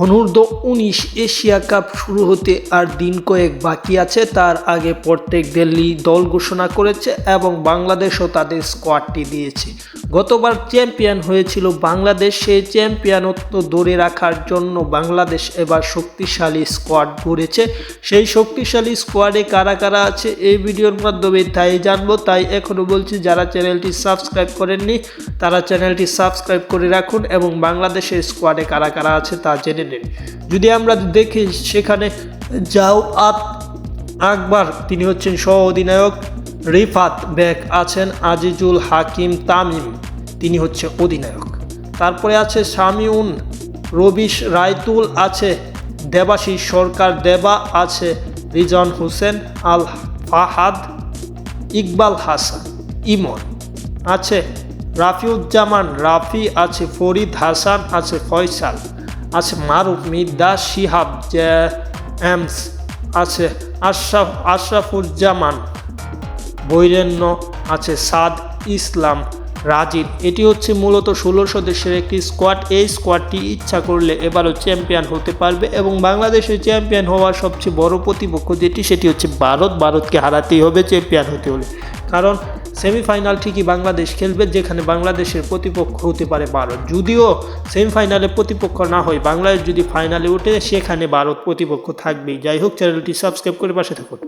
অনূর্ধ্ব-19 Asia cup শুরু হতে আর দিন কয়েক বাকি আছে। তার আগে প্রত্যেক দলই দল ঘোষণা করেছে এবং বাংলাদেশও তাদের স্কোয়াডটি দিয়েছে। গতবার চ্যাম্পিয়ন হয়েছিল বাংলাদেশ, সেই চ্যাম্পিয়নত্ব ধরে রাখার জন্য বাংলাদেশ এবার শক্তিশালী স্কোয়াড গড়েছে। সেই শক্তিশালী স্কোয়াডে কারা কারা আছে এই ভিডিওর মাধ্যমে তাই জানবো। তাই এখনও বলছি, যারা চ্যানেলটি সাবস্ক্রাইব করেননি তারা চ্যানেলটি সাবস্ক্রাইব করে রাখুন এবং বাংলাদেশের স্কোয়াডে কারা কারা আছে তা জেনে নিন। যদি আমরা দেখি, সেখানে জাওয়াদ আকবর তিনি হচ্ছেন সহ অধিনায়ক, রিফাত বেগ আছেন, আজিজুল হাকিম তামিম তিনি হচ্ছে অধিনায়ক। তারপরে আছে শামিউন, রবিশ রায়তুল আছে, দেবাশিস সরকার দেবা আছে, রিজন হোসেন আল ফাহাদ, ইকবাল হাসান ইমন আছে, রাফিউজ্জামান রাফি আছে, ফরিদ হাসান আছে, ফয়সাল আছে, মারুফ মির্জা, শিহাব জেমস আছে, আশরাফুজ্জামান বৈরেণ্য আছে, সাদ ইসলাম রাজীব। এটি হচ্ছে মূলত 16 সদস্যের একটি স্কোয়াড। এই স্কোয়াডটি ইচ্ছা করলে এবারও চ্যাম্পিয়ন হতে পারবে এবং বাংলাদেশের চ্যাম্পিয়ন হওয়ার সবচেয়ে বড় প্রতিপক্ষ সেটি হচ্ছে ভারতকে হারাতেই হবে চ্যাম্পিয়ন হতে হলে। কারণ সেমিফাইনাল ঠিকই বাংলাদেশ খেলবে, যেখানে বাংলাদেশের প্রতিপক্ষ হতে পারে ভারত। যদিও সেমিফাইনালে প্রতিপক্ষ না হয়, বাংলাদেশ যদি ফাইনালে ওঠে সেখানে ভারত প্রতিপক্ষ থাকবেই। যাই হোক, চ্যানেলটি সাবস্ক্রাইব করে পাশে থাকুন।